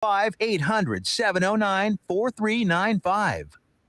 800-709-4395.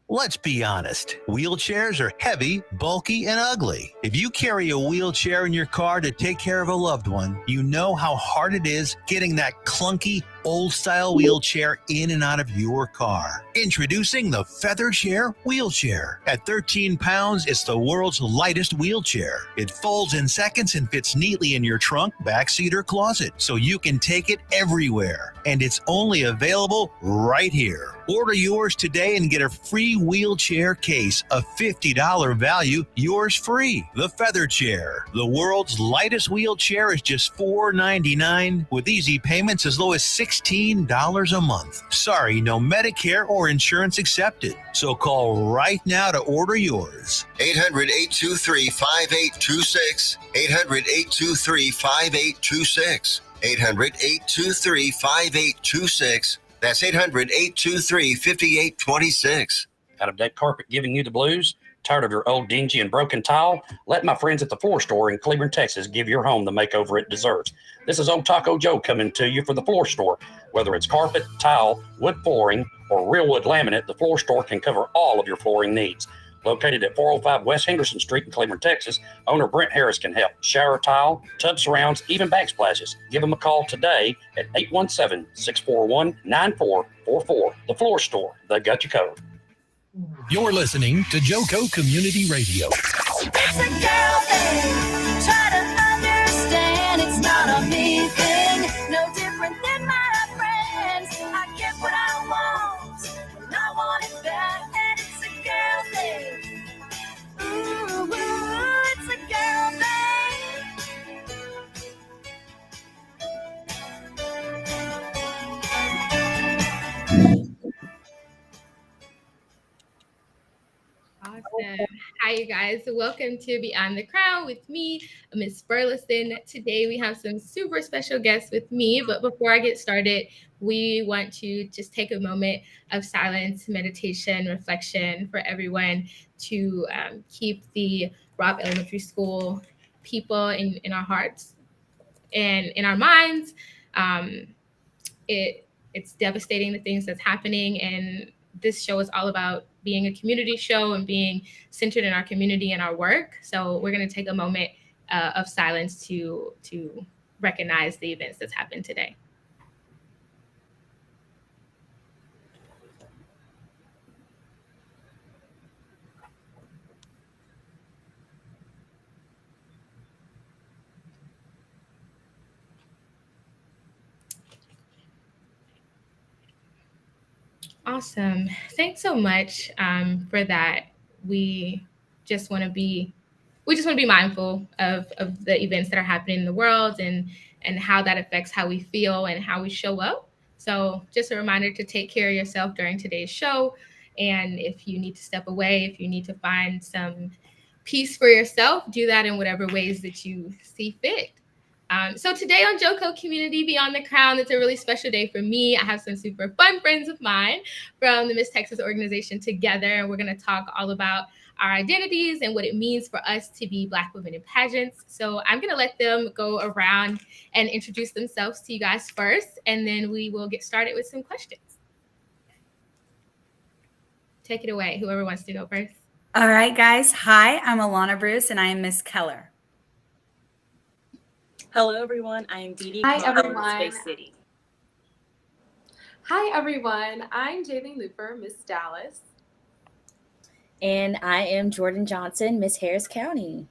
Let's be honest, wheelchairs are heavy, bulky, and ugly. If you carry a wheelchair in your car to take care of a loved one, you know how hard it is getting that clunky, old-style wheelchair in and out of your car. Introducing the Feathershare Wheelchair. At 13 pounds, it's the world's lightest wheelchair. It folds in seconds and fits neatly in your trunk, backseat, or closet, so you can take it everywhere. And it's only available right here. Order yours today and get a free wheelchair case, a $50 value, yours free. The Feather Chair, the world's lightest wheelchair, is just $4.99 with easy payments as low as $16 a month. Sorry, no Medicare or insurance accepted. So call right now to order yours. 800-823-5826. 800-823-5826. 800-823-5826. That's 800-823-5826. Out of dead carpet giving you the blues? Tired of your old dingy and broken tile? Let my friends at the Floor Store in Cleveland, Texas give your home the makeover it deserves. This is Old Taco Joe coming to you for the Floor Store. Whether it's carpet, tile, wood flooring, or real wood laminate, the Floor Store can cover all of your flooring needs. Located at 405 West Henderson Street in Cleveland, Texas, owner Brent Harris can help. Shower tile, tub surrounds, even backsplashes. Give them a call today at 817-641-9444. The Floor Store, they got you covered. You're listening to JoCo Community Radio. It's a girl thing. Try to understand. It's not a me thing. No different than my friends. I get what I want when I want it back. And it's a girl thing. Ooh, it's a girl thing. Awesome. Hi, you guys. Welcome to Beyond the Crown with me, Miss Burleson. Today we have some super special guests with me, but before I get started, we want to just take a moment of silence, meditation, reflection for everyone to keep the Robb Elementary School people in our hearts and in our minds. It's devastating, the things that's happening, and this show is all about being a community show and being centered in our community and our work. So we're going to take a moment of silence to recognize the events that's happened today. Awesome. Thanks so much for that. We just want to be mindful of the events that are happening in the world and how that affects how we feel and how we show up. So just a reminder to take care of yourself during today's show. And if you need to step away, if you need to find some peace for yourself, do that in whatever ways that you see fit. So today on JoCo Community Beyond the Crown, it's a really special day for me. I have some super fun friends of mine from the Miss Texas organization together, and we're going to talk all about our identities and what it means for us to be Black women in pageants. So I'm going to let them go around and introduce themselves to you guys first, and then we will get started with some questions. Take it away, whoever wants to go first. All right, guys. Hi, I'm Alannah Bruce, and I am Miss Keller. Hello, everyone. I am Dee Dee. Hi, everyone. Space City. Hi, everyone. I'm Jaelene Luper, Miss Dallas. And I am Jordan Johnson, Miss Harris County.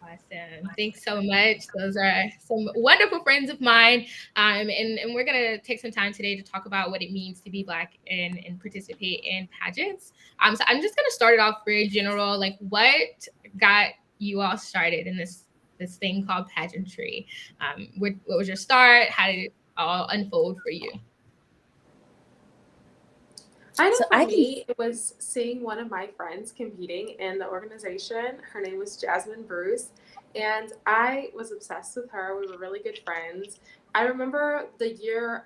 Awesome. Thanks so much. Those are some wonderful friends of mine. And we're going to take some time today to talk about what it means to be Black and participate in pageants. So I'm just going to start it off very general. Like, what got you all started in this thing called pageantry? What was your start? How did it all unfold for you? I know for me, it was seeing one of my friends competing in the organization. Her name was Jasmine Bruce, and I was obsessed with her. We were really good friends. I remember the year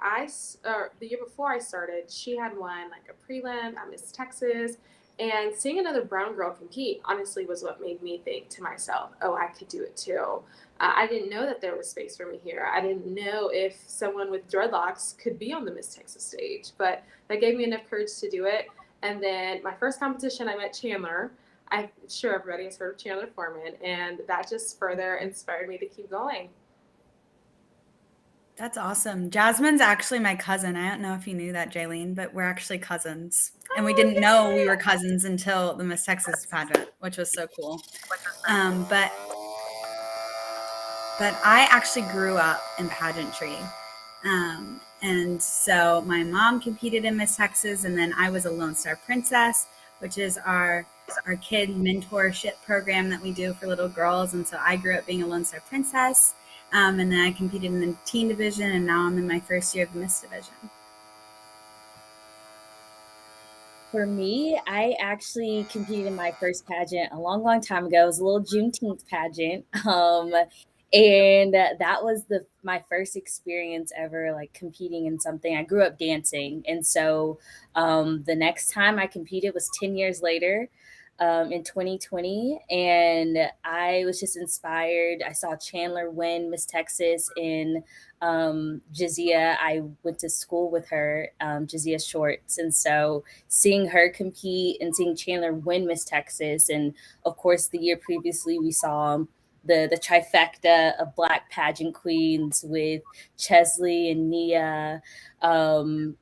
before I started, she had won like a prelim at Miss Texas, And seeing another brown girl compete honestly was what made me think to myself, oh, I could do it too. I didn't know that there was space for me here. I didn't know if someone with dreadlocks could be on the Miss Texas stage, but that gave me enough courage to do it. And then my first competition, I met Chandler. I'm sure everybody has heard of Chandler Foreman, and that just further inspired me to keep going. That's awesome. Jasmine's actually my cousin. I don't know if you knew that, Jaelene, but we're actually cousins. And we didn't know we were cousins until the Miss Texas pageant, which was so cool. But I actually grew up in pageantry. And so my mom competed in Miss Texas, and then I was a Lone Star Princess, which is our kid mentorship program that we do for little girls. And so I grew up being a Lone Star Princess. And then I competed in the teen division, and now I'm in my first year of the Miss division. For me, I actually competed in my first pageant a long, long time ago. It was a little Juneteenth pageant. And that was my first experience ever like competing in something. I grew up dancing. And so the next time I competed was 10 years later. In 2020, and I was just inspired. I saw Chandler win Miss Texas in Jazia. I went to school with her, Jazia Shorts, and so seeing her compete and seeing Chandler win Miss Texas, and of course the year previously we saw the trifecta of Black pageant queens with Chesley and Nia, and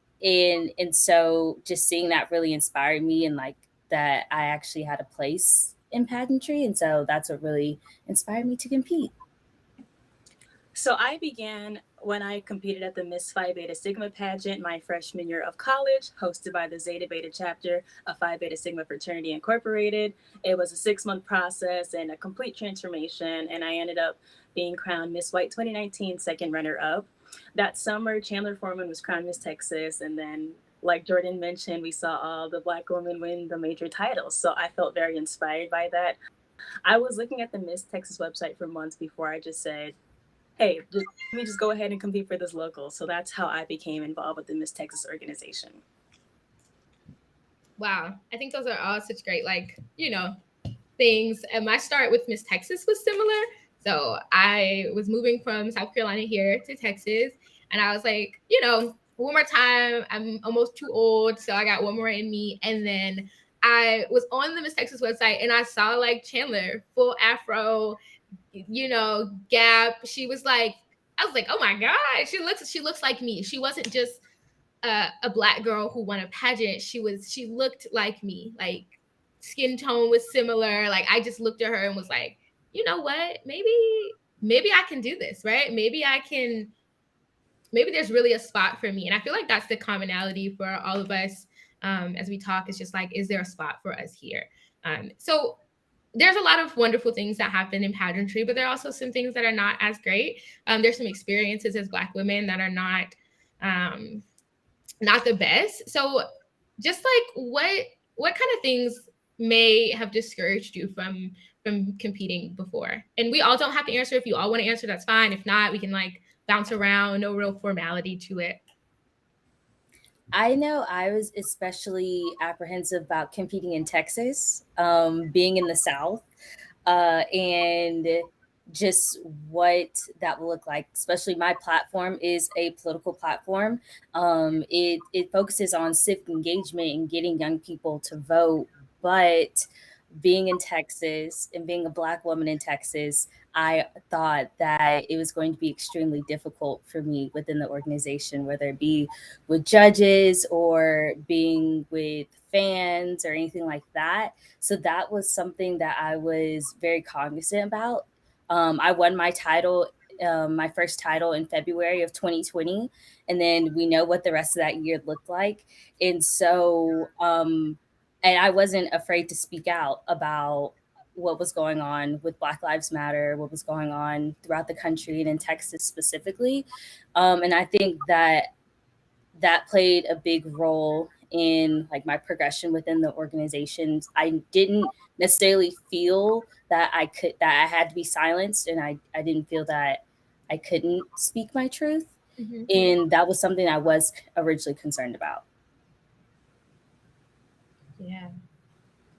so just seeing that really inspired me, and like that I actually had a place in pageantry. And so that's what really inspired me to compete. So I began when I competed at the Miss Phi Beta Sigma pageant my freshman year of college, hosted by the Zeta Beta chapter of Phi Beta Sigma Fraternity Incorporated. It was a 6-month process and a complete transformation, and I ended up being crowned Miss White 2019 second runner-up. That summer, Chandler Foreman was crowned Miss Texas, and then like Jordan mentioned, we saw all the Black women win the major titles. So I felt very inspired by that. I was looking at the Miss Texas website for months before I just said, hey, let me just go ahead and compete for this local. So that's how I became involved with the Miss Texas organization. Wow. I think those are all such great, things. And my start with Miss Texas was similar. So I was moving from South Carolina here to Texas. And I was like, one more time. I'm almost too old, so I got one more in me. And then I was on the Miss Texas website, and I saw like Chandler, full afro, gap. She was like, I was like, oh my god, she looks like me. She wasn't just a Black girl who won a pageant. She looked like me. Like skin tone was similar. Like I just looked at her and was like, you know what? Maybe I can do this, right? Maybe there's really a spot for me. And I feel like that's the commonality for all of us as we talk. It's just like, is there a spot for us here? So there's a lot of wonderful things that happen in pageantry, but there are also some things that are not as great. There's some experiences as Black women that are not the best. So just like what kind of things may have discouraged you from competing before? And we all don't have to answer. If you all want to answer, that's fine. If not, we can bounce around, no real formality to it. I know I was especially apprehensive about competing in Texas, being in the South, and just what that will look like. Especially my platform is a political platform. It focuses on civic engagement and getting young people to vote, but being in Texas and being a Black woman in Texas, I thought that it was going to be extremely difficult for me within the organization, whether it be with judges or being with fans or anything like that. So that was something that I was very cognizant about. I won my title, my first title in February of 2020. And then we know what the rest of that year looked like. And so, and I wasn't afraid to speak out about what was going on with Black Lives Matter, what was going on throughout the country and in Texas specifically. And I think that played a big role in my progression within the organizations. I didn't necessarily feel that I had to be silenced, and I didn't feel that I couldn't speak my truth. Mm-hmm. And that was something I was originally concerned about. Yeah.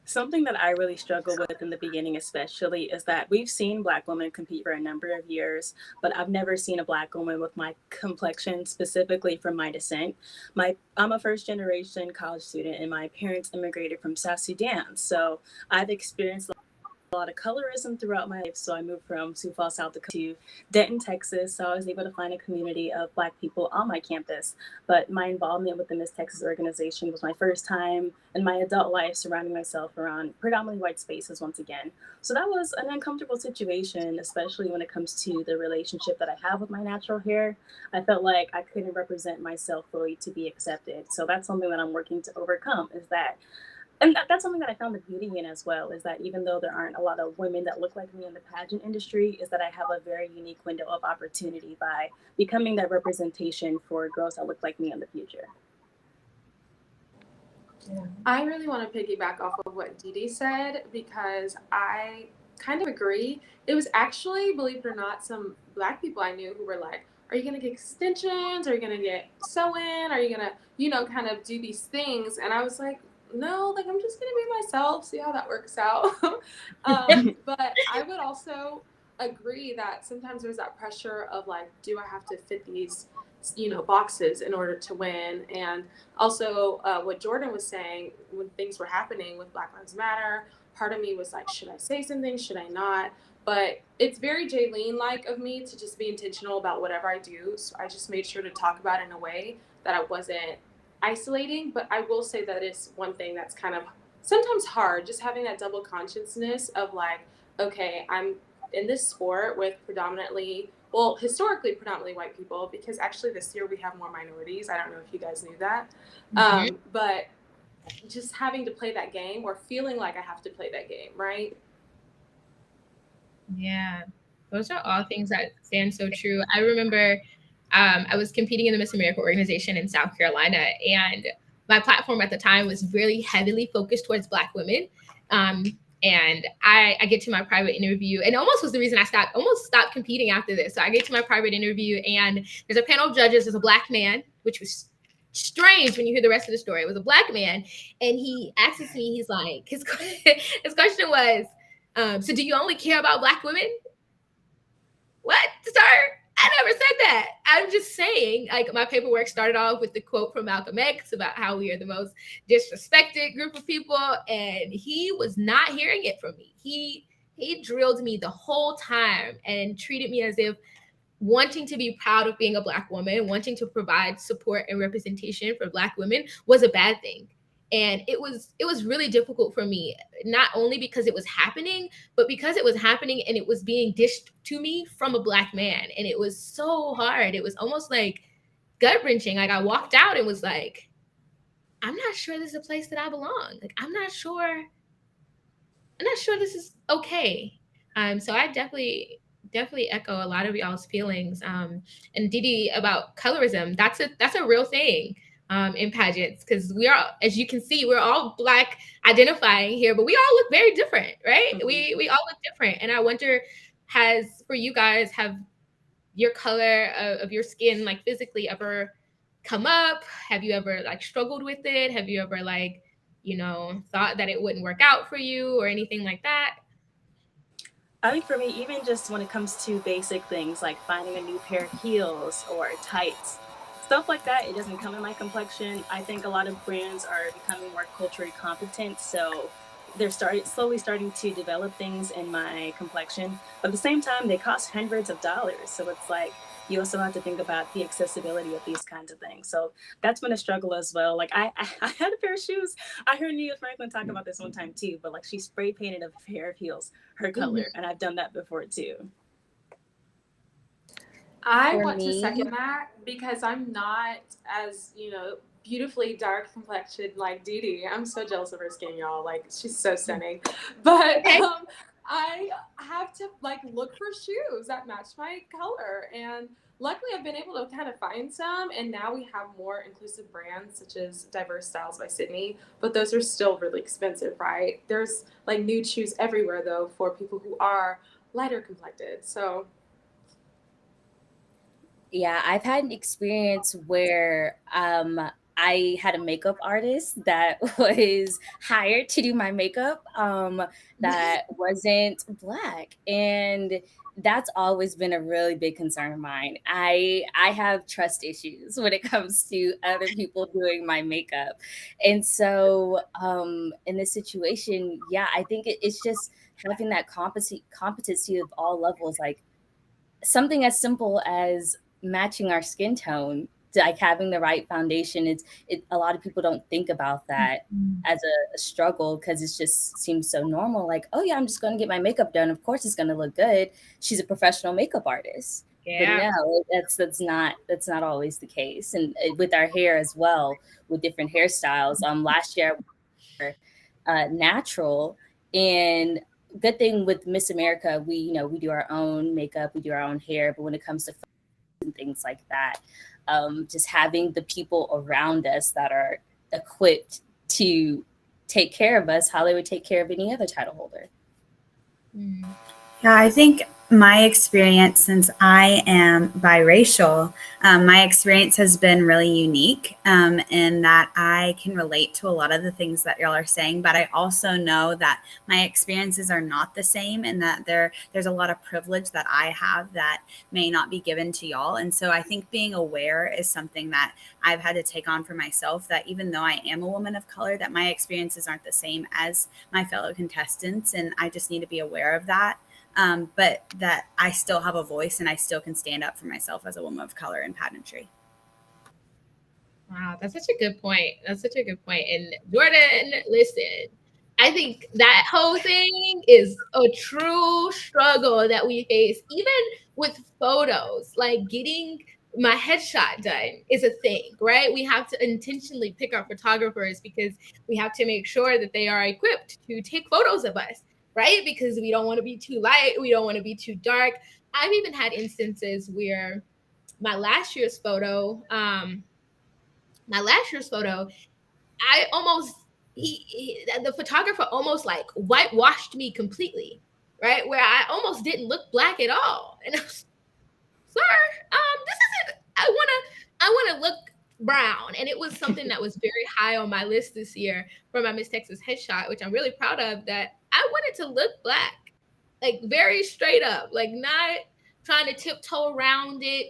Something that I really struggle with in the beginning, especially, is that we've seen Black women compete for a number of years, but I've never seen a Black woman with my complexion, specifically from my descent. I'm a first generation college student, and my parents immigrated from South Sudan. So I've experienced a lot of colorism throughout my life. So I moved from Sioux Falls, South Dakota to Denton, Texas. So I was able to find a community of Black people on my campus. But my involvement with the Miss Texas organization was my first time in my adult life surrounding myself around predominantly white spaces once again. So that was an uncomfortable situation, especially when it comes to the relationship that I have with my natural hair. I felt like I couldn't represent myself fully to be accepted. So that's something that I'm working to overcome, is that, and that's something that I found the beauty in as well, is that even though there aren't a lot of women that look like me in the pageant industry, is that I have a very unique window of opportunity by becoming that representation for girls that look like me in the future. I really want to piggyback off of what Dee Dee said, because I kind of agree. It was actually, believe it or not, some Black people I knew who were like, are you going to get extensions? Are you going to get sew-in? Are you going to, kind of do these things? And I was like, no, like, I'm just going to be myself, see how that works out. But I would also agree that sometimes there's that pressure of like, do I have to fit these, boxes in order to win? And also what Jordan was saying, when things were happening with Black Lives Matter, part of me was like, should I say something? Should I not? But it's very Jaelene-like of me to just be intentional about whatever I do. So I just made sure to talk about it in a way that I wasn't isolating. But I will say that it's one thing that's kind of sometimes hard, just having that double consciousness of like, okay, I'm in this sport with historically predominantly white people, because actually this year we have more minorities. I don't know if you guys knew that. But just having to play that game, or feeling like I have to play that game, right? Yeah, those are all things that stand so true. I remember I was competing in the Miss America organization in South Carolina, and my platform at the time was really heavily focused towards Black women. And I get to my private interview, and almost was the reason I stopped competing after this. So I get to my private interview, and there's a panel of judges. There's a Black man, which was strange when you hear the rest of the story. It was a Black man, and he asks me, he's like, his question was, so do you only care about Black women? What, sir? I never said that. I'm just saying, like, my paperwork started off with the quote from Malcolm X about how we are the most disrespected group of people, and he was not hearing it from me. He drilled me the whole time and treated me as if wanting to be proud of being a Black woman, wanting to provide support and representation for Black women was a bad thing. And it was really difficult for me, not only because it was happening, but because it was happening and it was being dished to me from a Black man. And it was so hard. It was almost like gut wrenching. Like, I walked out and was like, I'm not sure this is a place that I belong. Like, I'm not sure this is okay. So I definitely echo a lot of y'all's feelings. And Dee Dee, about colorism, that's a real thing. In pageants, because we are, as you can see, we're all Black identifying here, but we all look very different, right? Mm-hmm. We all look different. And I wonder, for you guys, have your color of your skin, like, physically ever come up? Have you ever, like, struggled with it? Have you ever, like, thought that it wouldn't work out for you or anything like that? I think for me, even just when it comes to basic things like finding a new pair of heels or tights, stuff like that, it doesn't come in my complexion. I think a lot of brands are becoming more culturally competent, so they're slowly starting to develop things in my complexion. But at the same time, they cost hundreds of dollars, so it's like you also have to think about the accessibility of these kinds of things. So that's been a struggle as well. Like, I had a pair of shoes. I heard Nia Franklin talk about this one time too, but like, she spray painted a pair of heels her color, and I've done that before too. I want to second that, because I'm not as, beautifully dark complexioned like Dee Dee. I'm so jealous of her skin, y'all. Like, she's so stunning. But I have to, like, look for shoes that match my color. And luckily, I've been able to kind of find some. And now we have more inclusive brands, such as Diverse Styles by Sydney. But those are still really expensive, right? There's, like, nude shoes everywhere, though, for people who are lighter complected. So yeah, I've had an experience where I had a makeup artist that was hired to do my makeup that wasn't Black. And that's always been a really big concern of mine. I have trust issues when it comes to other people doing my makeup. And so in this situation, yeah, I think it's just having that competency of all levels, like something as simple as matching our skin tone, like having the right foundation. A lot of people don't think about that as a struggle because it just seems so normal. Like, oh yeah, I'm just going to get my makeup done. Of course, it's going to look good. She's a professional makeup artist. Yeah. But no, that's not always the case. And with our hair as well, with different hairstyles. Last year, we were natural, and good thing with Miss America, we do our own makeup, we do our own hair. But when it comes to and things like that, just having the people around us that are equipped to take care of us how they would take care of any other title holder. Yeah, I think my experience, since I am biracial, my experience has been really unique in that I can relate to a lot of the things that y'all are saying, but I also know that my experiences are not the same, and that there's a lot of privilege that I have that may not be given to y'all. And so I think being aware is something that I've had to take on for myself, that even though I am a woman of color, that my experiences aren't the same as my fellow contestants, and I just need to be aware of that. But that I still have a voice and I still can stand up for myself as a woman of color in pageantry. Wow, that's such a good point. That's such a good point. And Jordan, listen, I think that whole thing is a true struggle that we face, even with photos. Like getting my headshot done is a thing, right? We have to intentionally pick our photographers because we have to make sure that they are equipped to take photos of us, right? Because we don't want to be too light. We don't want to be too dark. I've even had instances where my last year's photo, I almost, the photographer almost like whitewashed me completely, right? Where I almost didn't look Black at all. And I was, sir, this isn't, I want to look brown. And it was something that was very high on my list this year for my Miss Texas headshot, which I'm really proud of, that I wanted to look Black, like very straight up, like not trying to tiptoe around it,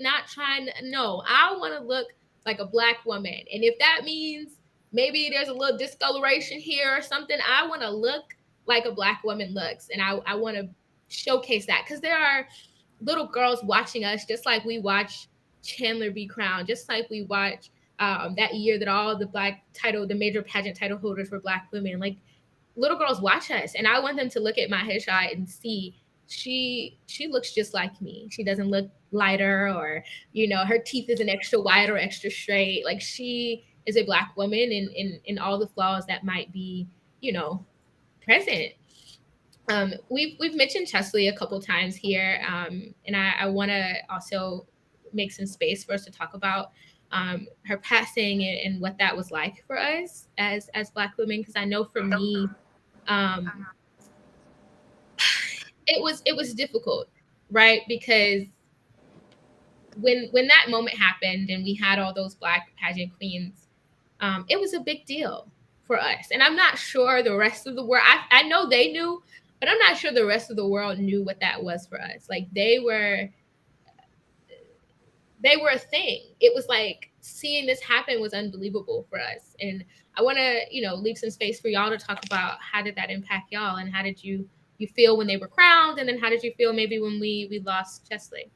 no, I want to look like a Black woman. And if that means maybe there's a little discoloration here or something, I want to look like a Black woman looks. And I want to showcase that, because there are little girls watching us, just like we watch Chandler be crowned, just like we watch that year that all the major pageant title holders were Black women. Like, little girls watch us, and I want them to look at my headshot and see she looks just like me. She doesn't look lighter, or her teeth isn't extra white or extra straight. Like, she is a Black woman in all the flaws that might be present. We've mentioned Chesley a couple times here, and I want to also make some space for us to talk about her passing and what that was like for us as Black women, because I know for me, it was difficult, right? Because when that moment happened and we had all those Black pageant queens, it was a big deal for us. And I'm not sure the rest of the world, I know they knew, but I'm not sure the rest of the world knew what that was for us. Like, they were a thing. It was like seeing this happen was unbelievable for us. And I want to, leave some space for y'all to talk about how did that impact y'all, and how did you feel when they were crowned, and then how did you feel maybe when we lost Chesley?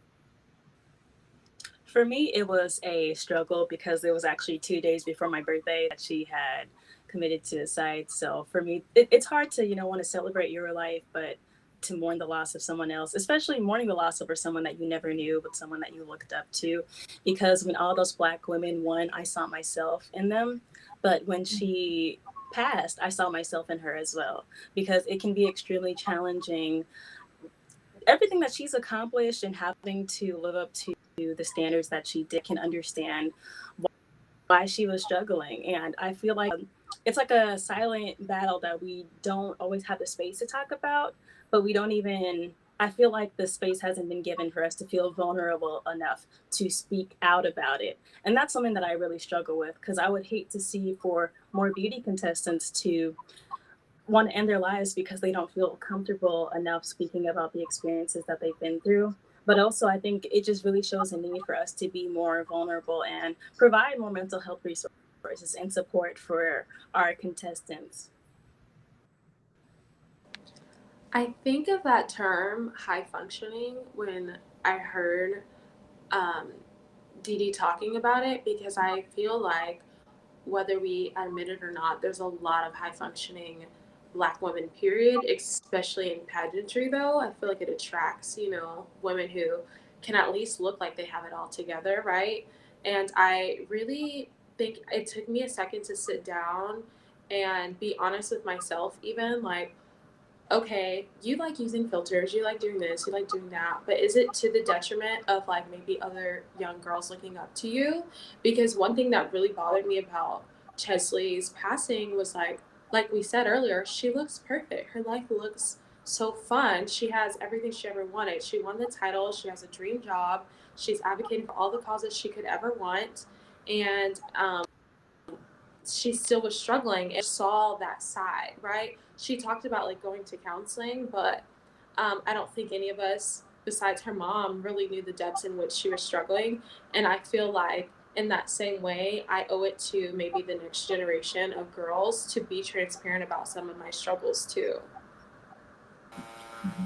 For me, it was a struggle because it was actually 2 days before my birthday that she had committed suicide. So for me, it's hard to, want to celebrate your life, but to mourn the loss of someone else, especially mourning the loss over someone that you never knew, but someone that you looked up to. Because when all those Black women won, I saw myself in them. But when she passed, I saw myself in her as well, because it can be extremely challenging. Everything that she's accomplished and having to live up to the standards that she did, can understand why she was struggling. And I feel like it's like a silent battle that we don't always have the space to talk about, but we don't even, I feel like the space hasn't been given for us to feel vulnerable enough to speak out about it. And that's something that I really struggle with, because I would hate to see for more beauty contestants to want to end their lives because they don't feel comfortable enough speaking about the experiences that they've been through. But also, I think it just really shows a need for us to be more vulnerable and provide more mental health resources and support for our contestants. I think of that term high functioning when I heard Dee Dee talking about it, because I feel like whether we admit it or not, there's a lot of high functioning Black women, period, especially in pageantry, though. I feel like it attracts, women who can at least look like they have it all together, right? And I really think it took me a second to sit down and be honest with myself, even like, okay, you like using filters, you like doing this, you like doing that, but is it to the detriment of like maybe other young girls looking up to you? Because one thing that really bothered me about Chesley's passing was like we said earlier, she looks perfect. Her life looks so fun. She has everything she ever wanted. She won the title. She has a dream job. She's advocating for all the causes she could ever want. And she still was struggling and saw that side, right? She talked about like going to counseling, but I don't think any of us besides her mom really knew the depths in which she was struggling. And I feel like in that same way, I owe it to maybe the next generation of girls to be transparent about some of my struggles too.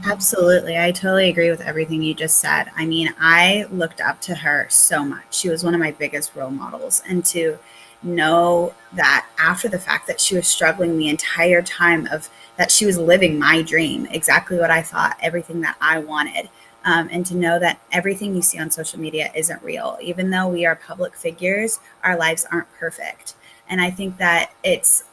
Absolutely. I totally agree with everything you just said. I mean, I looked up to her so much. She was one of my biggest role models. And to know that after the fact that she was struggling the entire time of that she was living my dream, exactly what I thought, everything that I wanted. And to know that everything you see on social media isn't real. Even though we are public figures, our lives aren't perfect. And I think that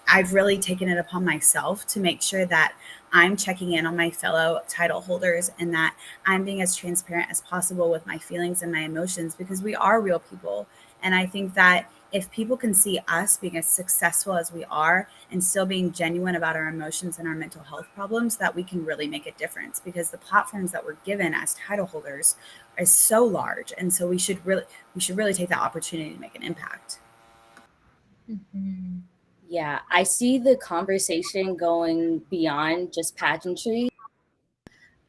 I've really taken it upon myself to make sure that I'm checking in on my fellow title holders and that I'm being as transparent as possible with my feelings and my emotions, because we are real people. And I think that if people can see us being as successful as we are and still being genuine about our emotions and our mental health problems, that we can really make a difference, because the platforms that we're given as title holders are so large. And so we should really take that opportunity to make an impact. Mm-hmm. Yeah, I see the conversation going beyond just pageantry.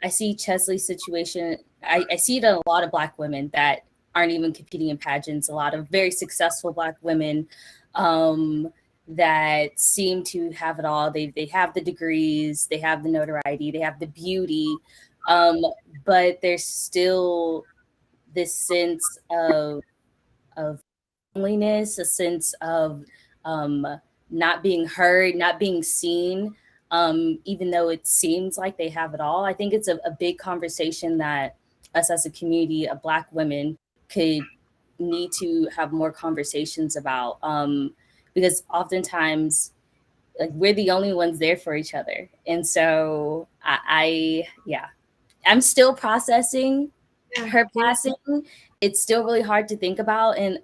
I see Chesley's situation. I see it in a lot of Black women that aren't even competing in pageants, a lot of very successful Black women that seem to have it all. They have the degrees, they have the notoriety, they have the beauty, but there's still this sense of loneliness, a sense of not being heard, not being seen, even though it seems like they have it all. I think it's a big conversation that us as a community of Black women could need to have more conversations about, because oftentimes like we're the only ones there for each other. And so I'm still processing her passing. It's still really hard to think about. And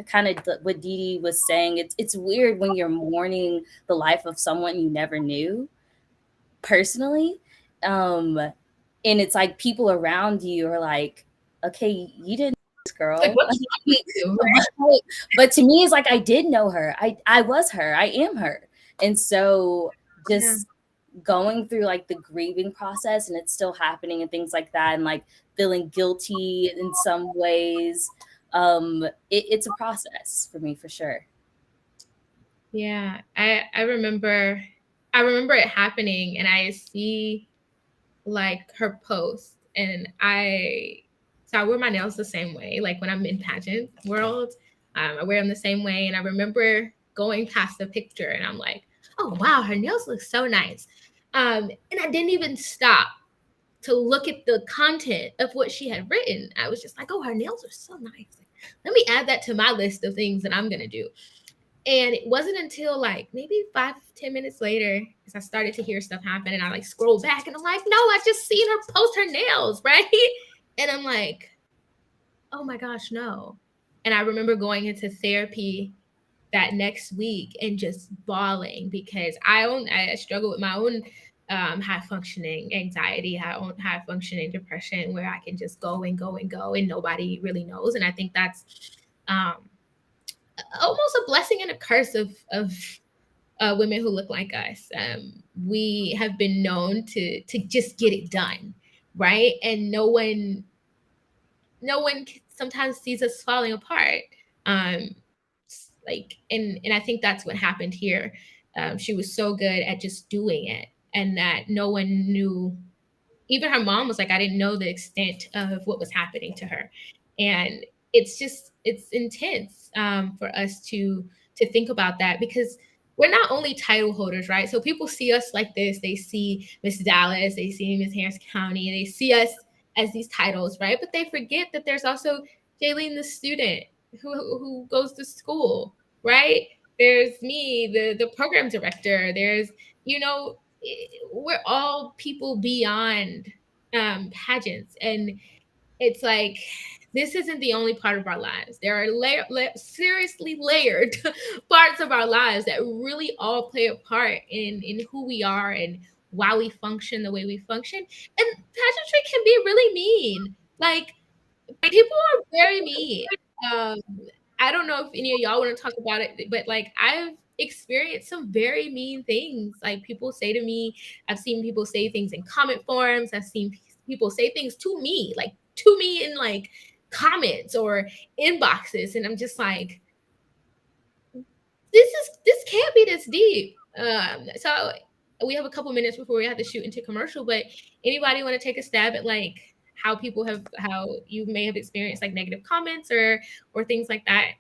kind of what Dee Dee was saying, it's weird when you're mourning the life of someone you never knew personally. And it's like people around you are like, okay, you didn't know this girl. Like, what but to me, it's like, I did know her. I was her. I am her. And so just going through like the grieving process, and it's still happening and things like that, and like feeling guilty in some ways. It's a process for me for sure. Yeah, I remember it happening, and I see like her post, and I wear my nails the same way. Like when I'm in pageant world, I wear them the same way. And I remember going past the picture, and I'm like, oh wow, her nails look so nice. And I didn't even stop to look at the content of what she had written. I was just like, oh, her nails are so nice. Let me add that to my list of things that I'm gonna do. And it wasn't until like maybe 5-10 minutes later, as I started to hear stuff happen, and I like scroll back, and I'm like, no, I just seen her post her nails, right? And I'm like, oh my gosh, no. And I remember going into therapy that next week and just bawling, because I struggle with my own high functioning anxiety, high functioning depression, where I can just go and go and go and nobody really knows. And I think that's almost a blessing and a curse of women who look like us. We have been known to just get it done, right? And no one sometimes sees us falling apart. And I think that's what happened here. She was so good at just doing it, and that no one knew. Even her mom was like, I didn't know the extent of what was happening to her. And it's intense for us to think about that, because we're not only title holders, right? So people see us like this. They see Miss Dallas, they see Miss Harris County, they see us as these titles, right? But they forget that there's also Jaelene, the student who goes to school, right? There's me, the program director. There's, we're all people beyond pageants. And it's like, this isn't the only part of our lives. There are seriously layered parts of our lives that really all play a part in who we are and why we function the way we function. And pageantry can be really mean. Like, people are very mean. I don't know if any of y'all want to talk about it, but like, I've experienced some very mean things. Like, people say to me, I've seen people say things in comment forums. I've seen people say things to me in like comments or inboxes. And I'm just like, this can't be this deep. So we have a couple minutes before we have to shoot into commercial, but anybody want to take a stab at like how you may have experienced like negative comments or things like that?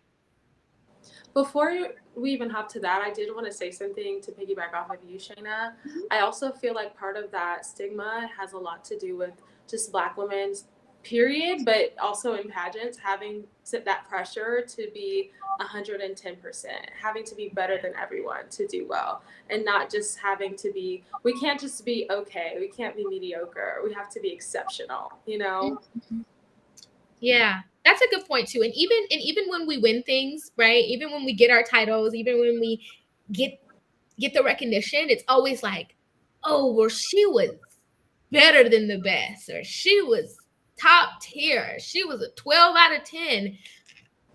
Before we even hop to that, I did want to say something to piggyback off of you, Shana. Mm-hmm. I also feel like part of that stigma has a lot to do with just Black women's period, but also in pageants, having that pressure to be 110%, having to be better than everyone to do well, and not just having to be, we can't just be okay, we can't be mediocre, we have to be exceptional, Mm-hmm. Yeah, that's a good point too. And even when we win things, right? Even when we get our titles, even when we get the recognition, it's always like, oh, well, she was better than the best, or she was top tier, she was a 12 out of 10.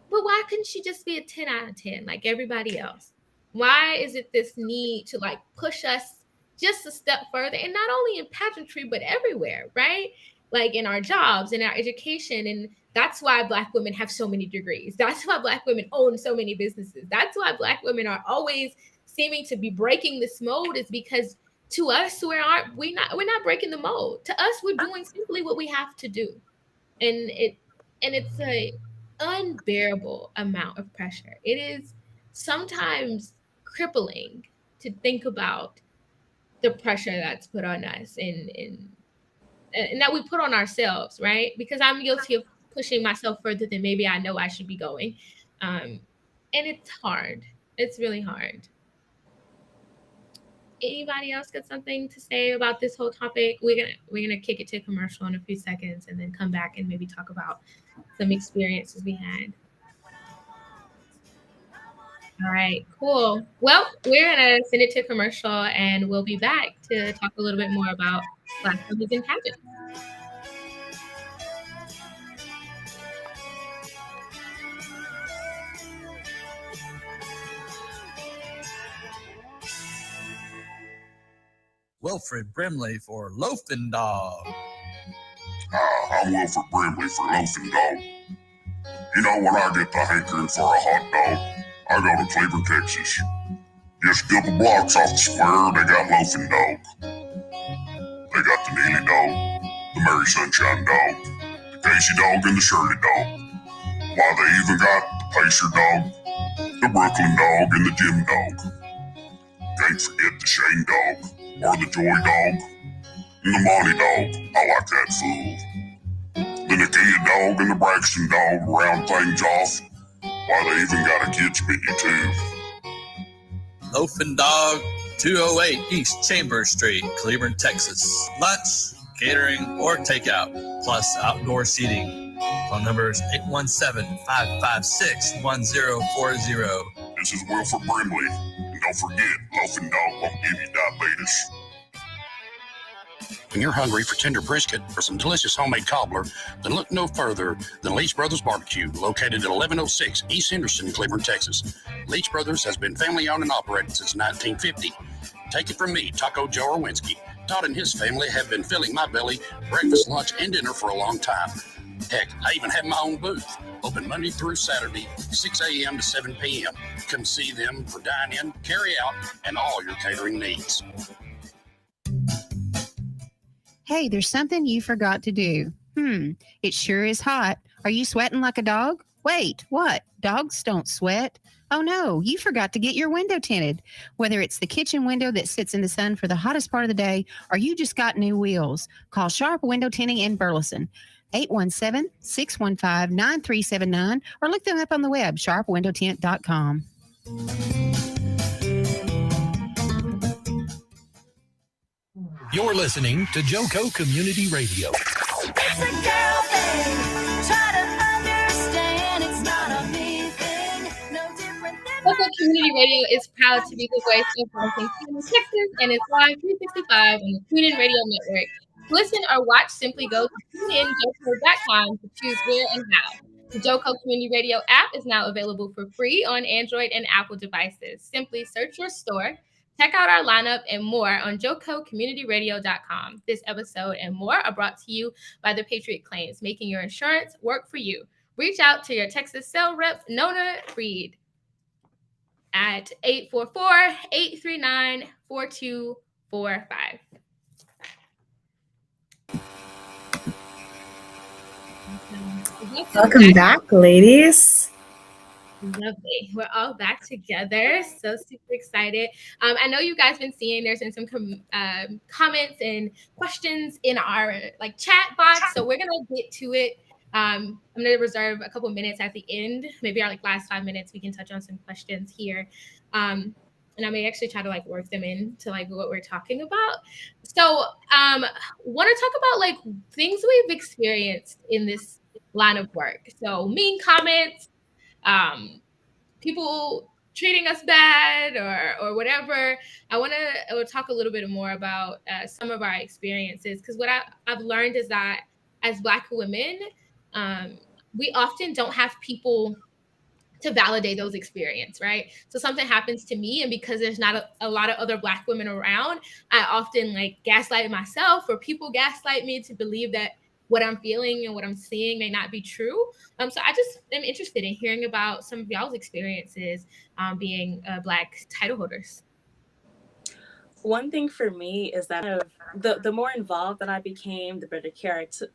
But why couldn't she just be a 10 out of 10 like everybody else? Why is it this need to like push us just a step further? And not only in pageantry, but everywhere, right? Like in our jobs, in our education. And that's why Black women have so many degrees. That's why Black women own so many businesses. That's why Black women are always seeming to be breaking this mold, is because to us, we're not breaking the mold. To us, we're doing simply what we have to do. And it's a unbearable amount of pressure. It is sometimes crippling to think about the pressure that's put on us and that we put on ourselves, right? Because I'm guilty of pushing myself further than maybe I know I should be going. And it's hard. It's really hard. Anybody else got something to say about this whole topic? We're gonna kick it to commercial in a few seconds and then come back and maybe talk about some experiences we had. All right, cool. Well, we're gonna send it to commercial and we'll be back to talk a little bit more about Black women in pageants. Wilfred Brimley for Loafing Dog. I'm Wilfred Brimley for Loafing Dog. You know, when I get the hankering for a hot dog, I go to Cleveland, Texas. Just a couple blocks off the square, they got Loafing Dog. They got the Neely Dog, the Mary Sunshine Dog, the Casey Dog, and the Shirley Dog. Why, they even got the Pacer Dog, the Brooklyn Dog, and the Jim Dog. Can't forget the Shane Dog, or the Joy Dog, and the Monty Dog. I like that fool. The Nakia Dog and the Braxton Dog round things off. Why, they even got a kids menu too. Loafing Dog, 208 East Chambers Street, Cleveland, Texas. Lunch, catering, or takeout, plus outdoor seating. Phone number is 817-556-1040. This is Wilfred Brimley. And don't forget, Loafing Dog won't give you diabetes. When you're hungry for tender brisket or some delicious homemade cobbler, then look no further than Leach Brothers Barbecue, located at 1106 East Henderson in Cleveland, Texas. Leach Brothers has been family-owned and operated since 1950. Take it from me, Taco Joe Orwinski. Todd and his family have been filling my belly breakfast, lunch, and dinner for a long time. Heck, I even have my own booth, open Monday through Saturday, 6 a.m. to 7 p.m. Come see them for dine-in, carry-out, and all your catering needs. Hey, there's something you forgot to do. It sure is hot. Are you sweating like a dog? Wait, what? Dogs don't sweat. Oh no, you forgot to get your window tinted. Whether it's the kitchen window that sits in the sun for the hottest part of the day, or you just got new wheels, call Sharp Window Tinting in Burleson. 817-615-9379, or look them up on the web, sharpwindowtint.com. You're listening to Joco Community Radio. It's a girl thing. Try to understand. It's not a me thing. No different than Local Community Radio is proud to be the voice of Burleson, Texas, and it's live 365 on the TuneIn Radio Network. To listen or watch, simply go to tuneinjoco.com to choose where and how. The Joco Community Radio app is now available for free on Android and Apple devices. Simply search your store, check out our lineup and more on jococommunityradio.com. This episode and more are brought to you by the Patriot Claims, making your insurance work for you. Reach out to your Texas sales rep, Nona Reed, at 844-839-4245. Welcome back, ladies. Lovely. We're all back together. So super excited. I know you guys been seeing there's been some comments and questions in our chat box. So we're gonna get to it. I'm gonna reserve a couple minutes at the end, maybe our last 5 minutes. We can touch on some questions here. And I may actually try to work them into what we're talking about. So want to talk about things we've experienced in this line of work. So mean comments, people treating us bad or whatever. I want to talk a little bit more about some of our experiences, because what I've learned is that as Black women, we often don't have people to validate those experiences, right? So something happens to me, and because there's not a lot of other Black women around, I often gaslight myself, or people gaslight me to believe that what I'm feeling and what I'm seeing may not be true. So I just am interested in hearing about some of y'all's experiences being Black title holders. One thing for me is that the more involved that I became, the better care I took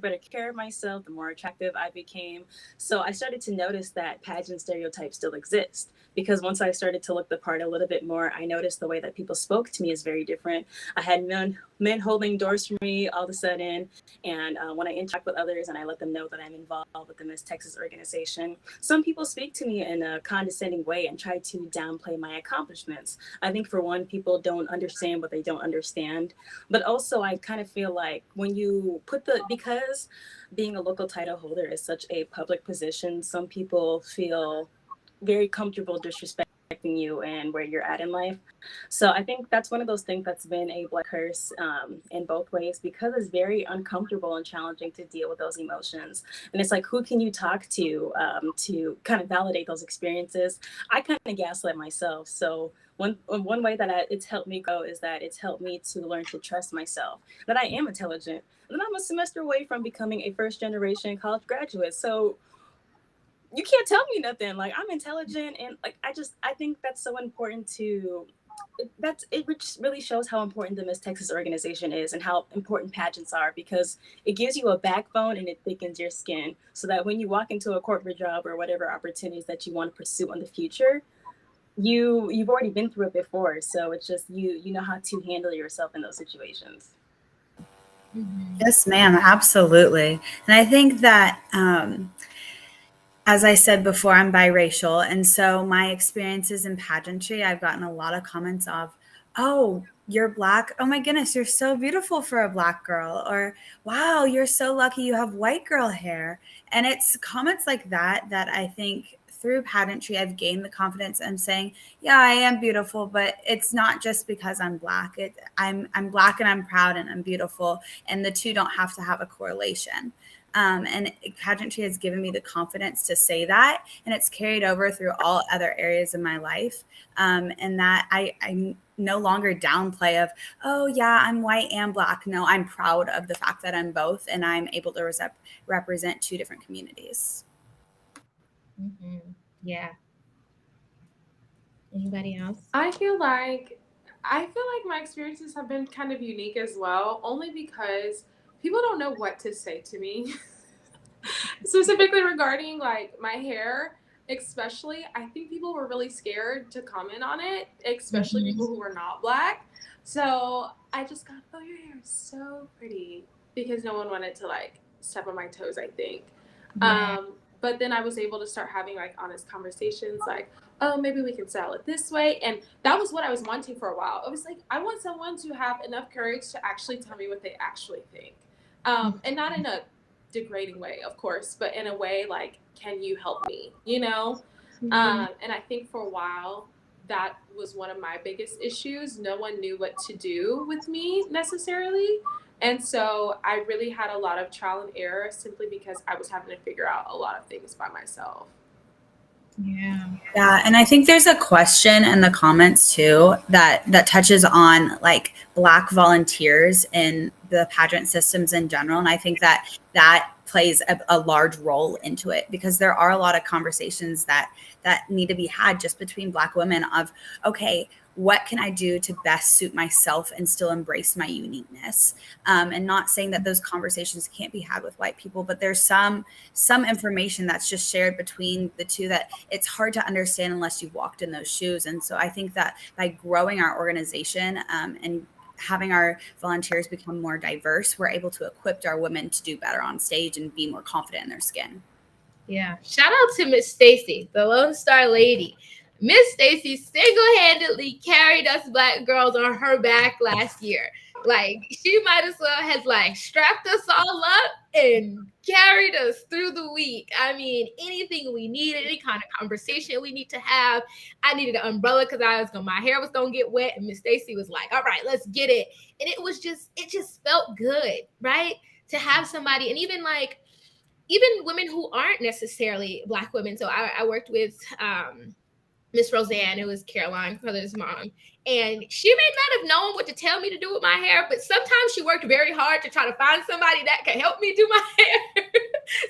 better care of myself, the more attractive I became. So I started to notice that pageant stereotypes still exist, because once I started to look the part a little bit more, I noticed the way that people spoke to me is very different. I had men holding doors for me all of a sudden, and when I interact with others and I let them know that I'm involved with the Miss Texas organization, some people speak to me in a condescending way and try to downplay my accomplishments. I think for one, people don't understand what they don't understand, but also I kind of feel like when you because being a local title holder is such a public position, some people feel very comfortable disrespecting you and where you're at in life. So I think that's one of those things that's been a Black curse in both ways, because it's very uncomfortable and challenging to deal with those emotions. And it's who can you talk to kind of validate those experiences? I kind of gaslight myself. So one way that it's helped me grow is that it's helped me to learn to trust myself, that I am intelligent, and I'm a semester away from becoming a first-generation college graduate. So you can't tell me nothing. I'm intelligent, and I think that's so important it really shows how important the Miss Texas organization is and how important pageants are, because it gives you a backbone and it thickens your skin, so that when you walk into a corporate job or whatever opportunities that you want to pursue in the future, you've already been through it before. So it's just you know how to handle yourself in those situations. Yes, ma'am, absolutely. And I think that as I said before, I'm biracial. And so my experiences in pageantry, I've gotten a lot of comments of, oh, you're Black. Oh my goodness, you're so beautiful for a Black girl. Or, wow, you're so lucky you have white girl hair. And it's comments like that I think through pageantry, I've gained the confidence and saying, yeah, I am beautiful, but it's not just because I'm Black. I'm Black and I'm proud and I'm beautiful, and the two don't have to have a correlation. And pageantry has given me the confidence to say that, and it's carried over through all other areas of my life. And that I no longer downplay of, oh yeah, I'm white and Black. No, I'm proud of the fact that I'm both, and I'm able to represent two different communities. Mm-hmm. Yeah. Anybody else? I feel like my experiences have been kind of unique as well, only because people don't know what to say to me. Specifically regarding like my hair, especially, I think people were really scared to comment on it, especially people who were not Black. So I just got, oh, your hair is so pretty, because no one wanted to like step on my toes, I think. Yeah. But then I was able to start having like honest conversations, like, oh, maybe we can style it this way. And that was what I was wanting for a while. It was like, I want someone to have enough courage to actually tell me what they actually think. And not in a degrading way, of course, but in a way like, can you help me, you know? And I think for a while that was one of my biggest issues. No one knew what to do with me necessarily, and so I really had a lot of trial and error simply because I was having to figure out a lot of things by myself. Yeah, and I think there's a question in the comments too that touches on like Black volunteers in the pageant systems in general, and I think that plays a large role into it, because there are a lot of conversations that need to be had just between Black women of, okay, what can I do to best suit myself and still embrace my uniqueness? And not saying that those conversations can't be had with white people, but there's some information that's just shared between the two that it's hard to understand unless you've walked in those shoes. And so I think that by growing our organization and having our volunteers become more diverse, we're able to equip our women to do better on stage and be more confident in their skin. Yeah. Shout out to Miss Stacy, the Lone Star Lady. Miss Stacy single-handedly carried us Black girls on her back last year. Like, she might as well has like strapped us all up and carried us through the week. I mean, anything we needed, any kind of conversation we need to have. I needed an umbrella because my hair was gonna get wet, and Miss Stacy was like, all right, let's get it. And it just felt good, right? To have somebody, and even women who aren't necessarily Black women. So I worked with Miss Roseanne, who was Caroline Carter's mom, and she may not have known what to tell me to do with my hair, but sometimes she worked very hard to try to find somebody that could help me do my hair.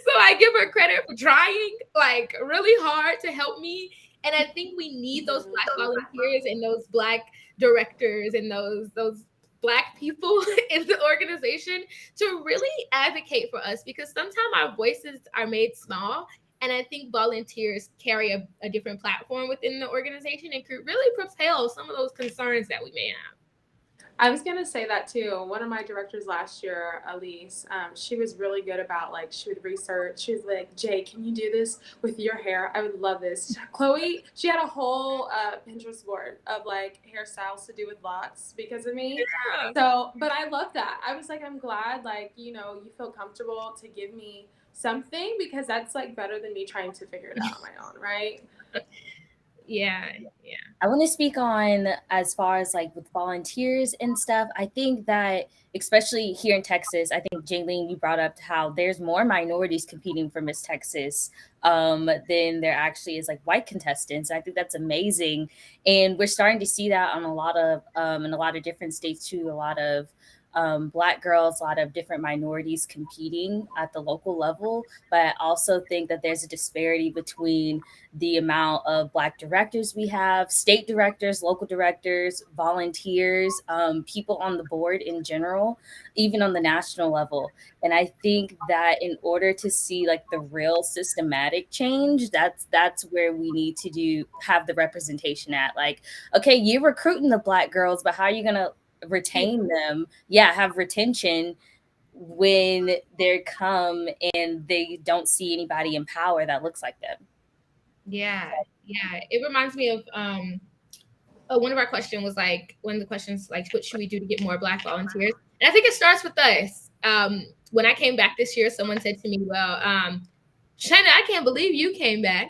So I give her credit for trying like really hard to help me. And I think we need those Black volunteers and those Black directors and those Black people in the organization to really advocate for us, because sometimes our voices are made small. And I think volunteers carry a different platform within the organization and could really propel some of those concerns that we may have. I was going to say that too. One of my directors last year, Elise, she was really good about like, she would research. She was like, Jay, can you do this with your hair? I would love this. Chloe, she had a whole Pinterest board of like hairstyles to do with locks because of me. Yeah. So, but I love that. I was like, I'm glad like, you know, you feel comfortable to give me something, because that's like better than me trying to figure it out on my own, right? Yeah. I want to speak on as far as like with volunteers and stuff. I think that especially here in Texas, I think Jaelene, you brought up how there's more minorities competing for Miss Texas than there actually is like white contestants. I think that's amazing, and we're starting to see that on a lot of in a lot of different states too. A lot of Black girls, a lot of different minorities competing at the local level. But I also think that there's a disparity between the amount of Black directors we have, state directors, local directors, volunteers, people on the board in general, even on the national level. And I think that in order to see like the real systematic change, that's where we need to have the representation at. Like, okay, you're recruiting the Black girls, but how are you going to retain them? Have retention when they come and they don't see anybody in power that looks like them. Yeah. It reminds me of one of our questions was like, one of the questions like, what should we do to get more Black volunteers? And I think it starts with us. When I came back this year, someone said to me, well, Shana, I can't believe you came back.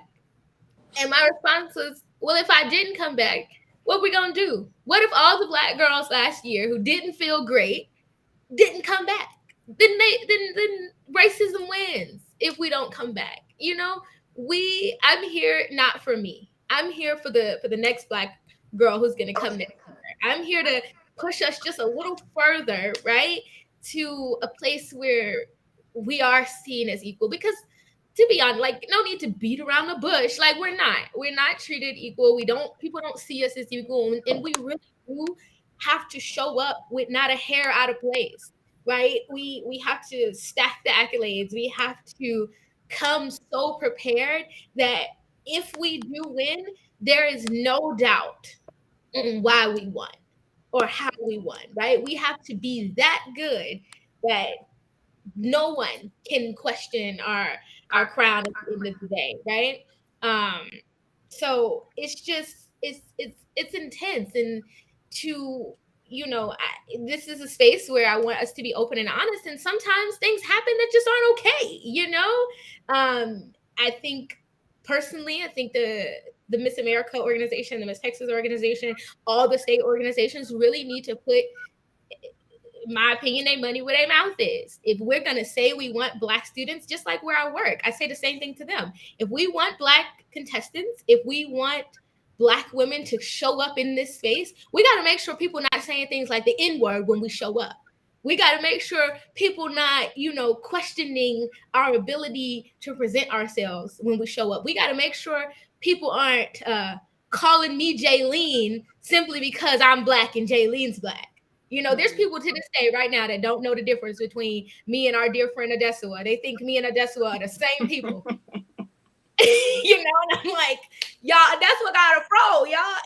And my response was, well, if I didn't come back, what we gonna do? What if all the Black girls last year who didn't feel great didn't come back? Then racism wins if we don't come back. I'm here not for me. I'm here for the next Black girl who's gonna come next year. I'm here to push us just a little further, right? To a place where we are seen as equal. Because to be honest, like, no need to beat around the bush. Like, we're not treated equal. People don't see us as equal, and we really do have to show up with not a hair out of place, right? We have to stack the accolades. We have to come so prepared that if we do win, there is no doubt on why we won or how we won, right? We have to be that good that no one can question our crown at the end of the day, right? So it's just it's intense. And to this is a space where I want us to be open and honest, and sometimes things happen that just aren't okay. I think personally, the Miss America organization, the Miss Texas organization, all the state organizations really need to put, in my opinion, their money where their mouth is. If we're going to say we want Black students, just like where I work, I say the same thing to them. If we want Black contestants, if we want Black women to show up in this space, we got to make sure people not saying things like the N-word when we show up. We got to make sure people not, questioning our ability to present ourselves when we show up. We got to make sure people aren't calling me Jaelene simply because I'm Black and Jaelene's Black. There's people to this day right now that don't know the difference between me and our dear friend Adesua. They think me and Adesua are the same people. And I'm like, y'all, that's what got a fro, y'all.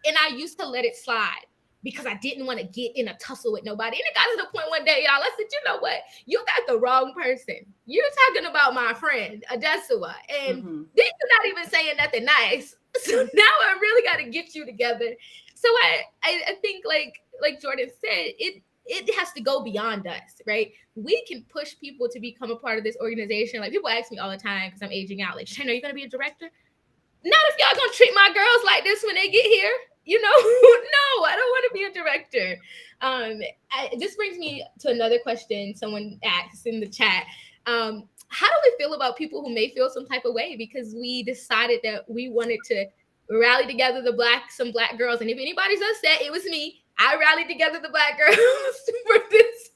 And I used to let it slide because I didn't want to get in a tussle with nobody. And it got to the point one day, y'all, I said, you know what? You got the wrong person. You're talking about my friend Adesua. And then you're not even saying nothing nice. So now I really got to get you together. So I think like Jordan said, it has to go beyond us, right? We can push people to become a part of this organization. Like, people ask me all the time because I'm aging out, like, Shana, are you going to be a director? Not if y'all going to treat my girls like this when they get here. No, I don't want to be a director. This brings me to another question someone asked in the chat. How do we feel about people who may feel some type of way because we decided that we wanted to rally together some Black girls? And if anybody's upset, it was me. I rallied together the Black girls for this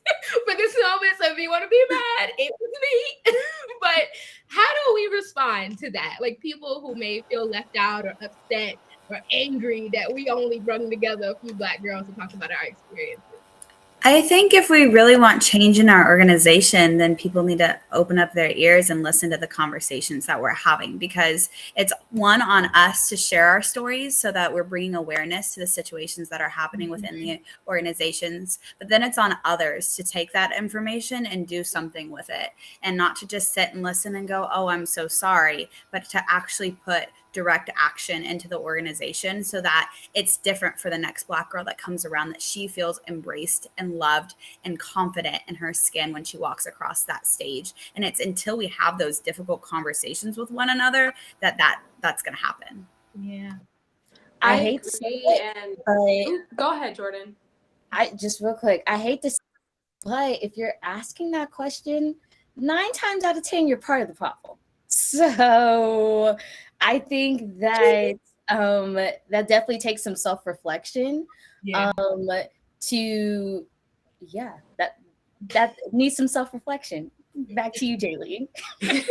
moment. So if you want to be mad, it was me. But how do we respond to that? Like, people who may feel left out or upset or angry that we only brought together a few Black girls to talk about our experiences. I think if we really want change in our organization, then people need to open up their ears and listen to the conversations that we're having, because it's on us to share our stories so that we're bringing awareness to the situations that are happening within the organizations. But then it's on others to take that information and do something with it, and not to just sit and listen and go, oh, I'm so sorry, but to actually put direct action into the organization so that it's different for the next Black girl that comes around, that she feels embraced and loved and confident in her skin when she walks across that stage. And it's until we have those difficult conversations with one another that's going to happen. Yeah. I hate to say it, and go ahead, Jordan. Just real quick, I hate to say, but if you're asking that question, 9 times out of 10, you're part of the problem. So I think that that definitely takes some self-reflection. Yeah. That needs some self-reflection. Back to you, Jaelene. I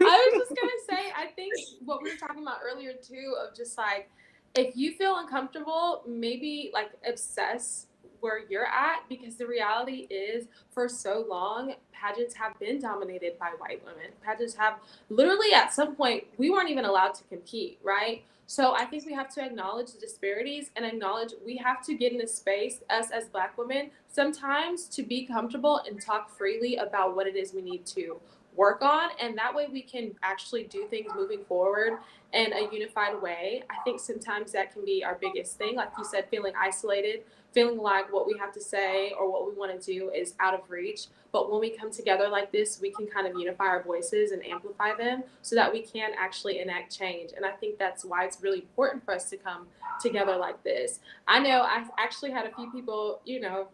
was just gonna say, I think what we were talking about earlier too, of just like, if you feel uncomfortable, maybe like obsess where you're at, because the reality is, for so long, pageants have been dominated by white women. Pageants have literally, at some point, we weren't even allowed to compete, right? So I think we have to acknowledge the disparities and acknowledge we have to get in a space, us as Black women, sometimes to be comfortable and talk freely about what it is we need to work on, and that way we can actually do things moving forward in a unified way. I think sometimes that can be our biggest thing, like you said, feeling isolated, feeling like what we have to say or what we want to do is out of reach. But when we come together like this, we can kind of unify our voices and amplify them so that we can actually enact change. And I think that's why it's really important for us to come together like this. I know I actually had a few people,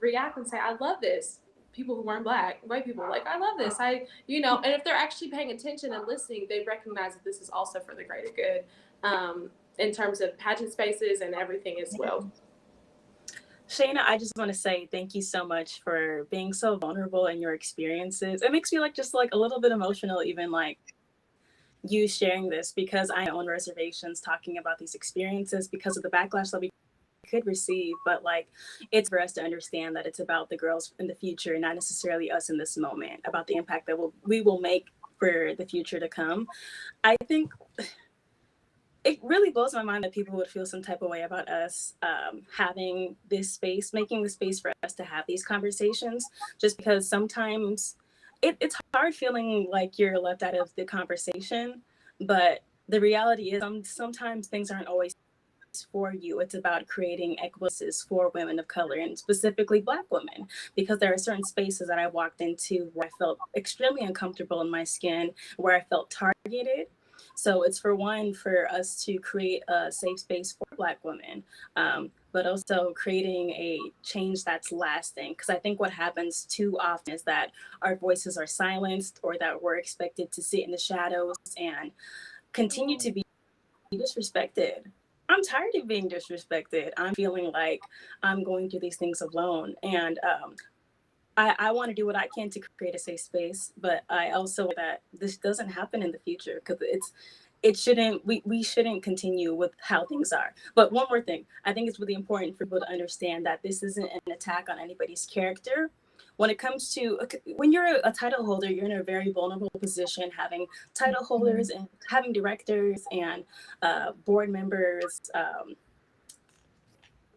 react and say, I love this. People who weren't Black, white people, like, I love this. And if they're actually paying attention and listening, they recognize that this is also for the greater good, in terms of pageant spaces and everything as well. Shana, I just want to say thank you so much for being so vulnerable in your experiences. It makes me just a little bit emotional, even you sharing this, because I own reservations talking about these experiences because of the backlash that we could receive. But it's for us to understand that it's about the girls in the future, not necessarily us in this moment, about the impact that we will make for the future to come. I think it really blows my mind that people would feel some type of way about us having this space, making the space for us to have these conversations, just because sometimes it's hard feeling like you're left out of the conversation. But the reality is sometimes things aren't always for you. It's about creating equities for women of color, and specifically Black women, because there are certain spaces that I walked into where I felt extremely uncomfortable in my skin, where I felt targeted. So it's for us to create a safe space for Black women, but also creating a change that's lasting. Because I think what happens too often is that our voices are silenced, or that we're expected to sit in the shadows and continue to be disrespected. I'm tired of being disrespected. I'm feeling like I'm going through these things alone. And I want to do what I can to create a safe space, but I also that this doesn't happen in the future, because we shouldn't continue with how things are. But one more thing, I think it's really important for people to understand that this isn't an attack on anybody's character. When it comes to when you're a title holder, you're in a very vulnerable position, having title holders and having directors and board members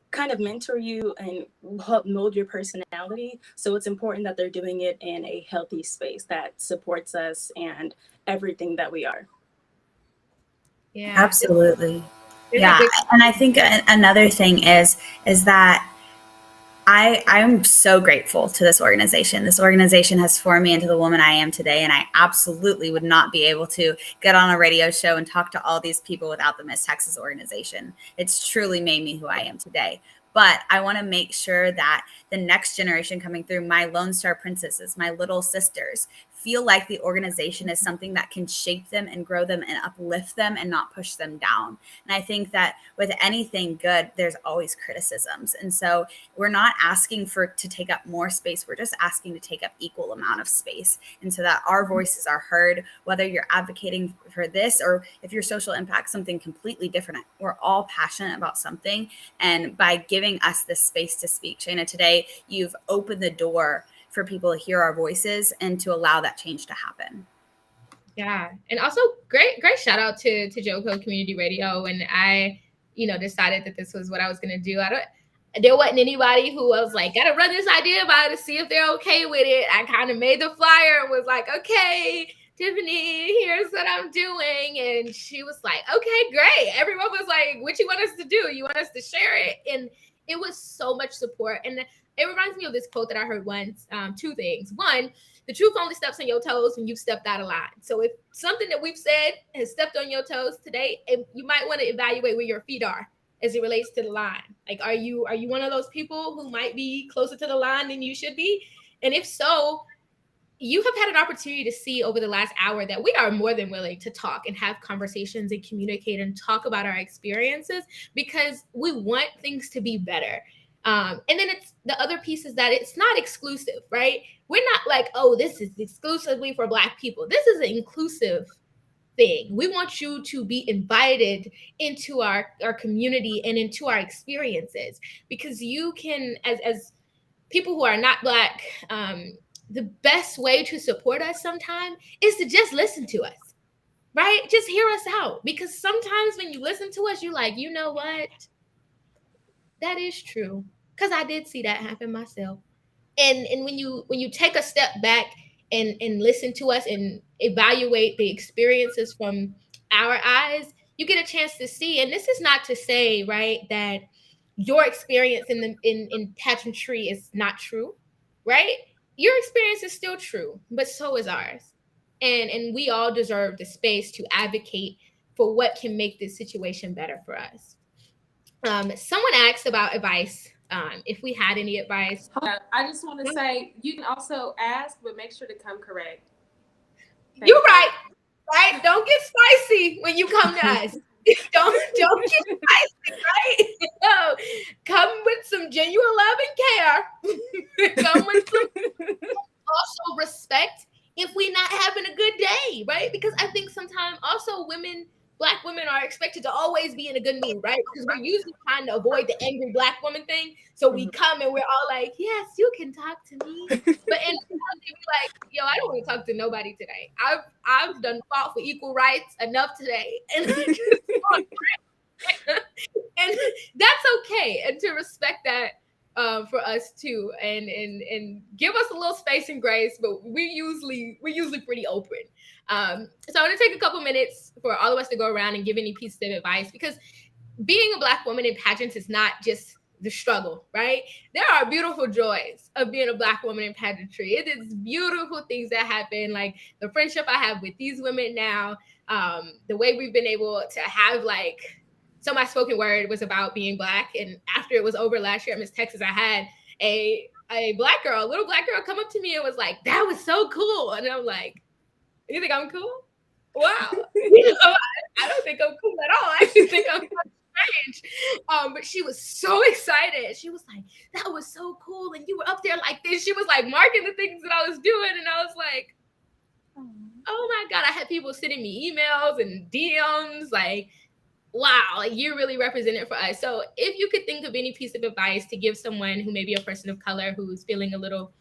kind of mentor you and help mold your personality. So it's important that they're doing it in a healthy space that supports us and everything that we are. Yeah, absolutely. Yeah, and I think another thing is that I'm so grateful to this organization. This organization has formed me into the woman I am today, and I absolutely would not be able to get on a radio show and talk to all these people without the Miss Texas organization. It's truly made me who I am today. But I want to make sure that the next generation coming through, my Lone Star princesses, my little sisters, feel like the organization is something that can shape them and grow them and uplift them and not push them down. And I think that with anything good, there's always criticisms. And so we're not asking to take up more space. We're just asking to take up equal amount of space. And so that our voices are heard, whether you're advocating for this or if your social impact something completely different. We're all passionate about something. And by giving us this space to speak, Shana, today, you've opened the door for people to hear our voices and to allow that change to happen. Yeah. And also great shout out to JoCo Community Radio. And I, decided that this was what I was going to do. There wasn't anybody who was like, got to run this idea by to see if they're okay with it. I kind of made the flyer and was like, okay, Tiffany, here's what I'm doing. And she was like, okay, great. Everyone was like, what you want us to do? You want us to share it? And it was so much support. And it reminds me of this quote that I heard once. Two things. One, the truth only steps on your toes when you've stepped out of line. So if something that we've said has stepped on your toes today, you might want to evaluate where your feet are as it relates to the line. Like, are you one of those people who might be closer to the line than you should be? And if so, you have had an opportunity to see over the last hour that we are more than willing to talk and have conversations and communicate and talk about our experiences because we want things to be better. And then it's the other piece is that it's not exclusive, right? We're not like, oh, this is exclusively for Black people. This is an inclusive thing. We want you to be invited into our community and into our experiences because you can, as people who are not Black, the best way to support us sometimes is to just listen to us, right? Just hear us out. Because sometimes when you listen to us, you're like, you know what? That is true. Because I did see that happen myself. And when you take a step back and listen to us and evaluate the experiences from our eyes, you get a chance to see. And this is not to say, right, that your experience in pageantry is not true, right? Your experience is still true, but so is ours. And we all deserve the space to advocate for what can make this situation better for us. Someone asked about advice. If we had any advice. I just want to say you can also ask, but make sure to come correct. You're right. Right? Don't get spicy when you come to us. don't get spicy, right? No. Come with some genuine love and care. Come with some also respect if we're not having a good day, right? Because I think sometimes also Black women are expected to always be in a good mood, right? Because we're usually trying to avoid the angry Black woman thing. So we come and we're all like, yes, you can talk to me. But in reality, we're like, yo, I don't want to talk to nobody today. I've done fought for equal rights enough today. And and that's okay. And to respect that for us too, and give us a little space and grace, but we're usually pretty open. So I'm gonna take a couple minutes for all of us to go around and give any pieces of advice, because being a Black woman in pageants is not just the struggle, right? There are beautiful joys of being a Black woman in pageantry. It is beautiful things that happen, like the friendship I have with these women now, the way we've been able to have so my spoken word was about being Black. And after it was over last year at Miss Texas, I had a little Black girl come up to me and was like, that was so cool. And I'm like, you think I'm cool? Wow. I don't think I'm cool at all. I actually think I'm strange. But she was so excited. She was like, that was so cool. And you were up there like this. She was like marking the things that I was doing. And I was like, oh my God. I had people sending me emails and DMs like, wow, you're really represented for us. So if you could think of any piece of advice to give someone who may be a person of color who's feeling a little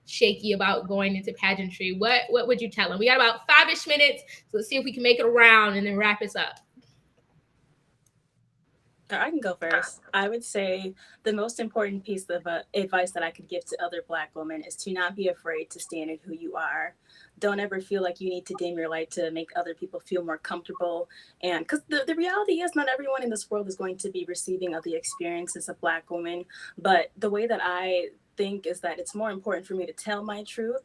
shaky about going into pageantry, what would you tell them? We got about 5-ish minutes, so let's see if we can make it around and then wrap us up. I can go first. I would say the most important piece of advice that I could give to other Black women is to not be afraid to stand in who you are. Don't ever feel like you need to dim your light to make other people feel more comfortable. And because the reality is not everyone in this world is going to be receiving of the experiences of Black women. But the way that I think is that it's more important for me to tell my truth,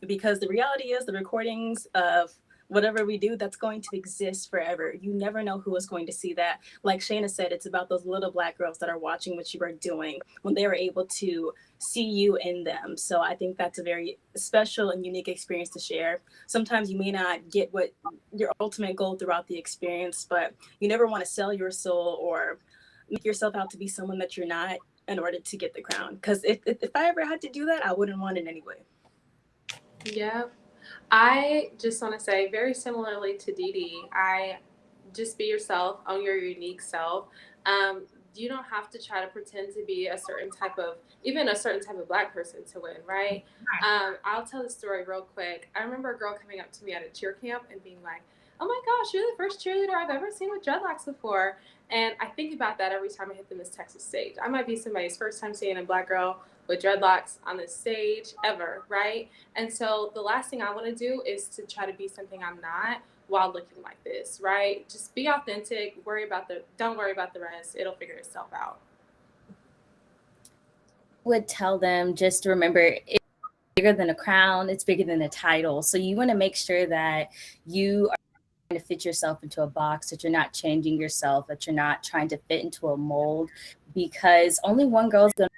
because the reality is the recordings of whatever we do, that's going to exist forever. You never know who is going to see that. Like Shana said, it's about those little Black girls that are watching what you are doing when they are able to see you in them. So I think that's a very special and unique experience to share. Sometimes you may not get what your ultimate goal throughout the experience, but you never want to sell your soul or make yourself out to be someone that you're not in order to get the crown. Because if I ever had to do that, I wouldn't want it anyway. Yeah. I just want to say, very similarly to Dee Dee, I just be yourself, own your unique self. You don't have to try to pretend to be a certain type of Black person to win, right? I'll tell the story real quick. I remember a girl coming up to me at a cheer camp and being like, oh my gosh, you're the first cheerleader I've ever seen with dreadlocks before. And I think about that every time I hit the Miss Texas stage. I might be somebody's first time seeing a Black girl with dreadlocks on the stage ever, right? And so the last thing I want to do is to try to be something I'm not while looking like this, right? Just be authentic, don't worry about the rest. It'll figure itself out. Would tell them just to remember, it's bigger than a crown, it's bigger than a title. So you want to make sure that you are trying to fit yourself into a box, that you're not changing yourself, that you're not trying to fit into a mold, because only one girl's going to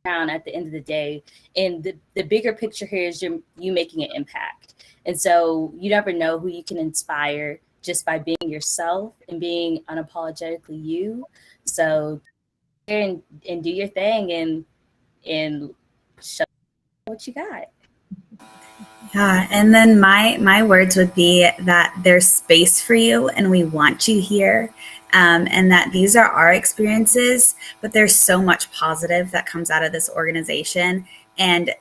crown at the end of the day. And the bigger picture here is you making an impact. And so you never know who you can inspire just by being yourself and being unapologetically you. So and do your thing and show what you got. Yeah, and then my words would be that there's space for you and we want you here, and that these are our experiences, but there's so much positive that comes out of this organization, and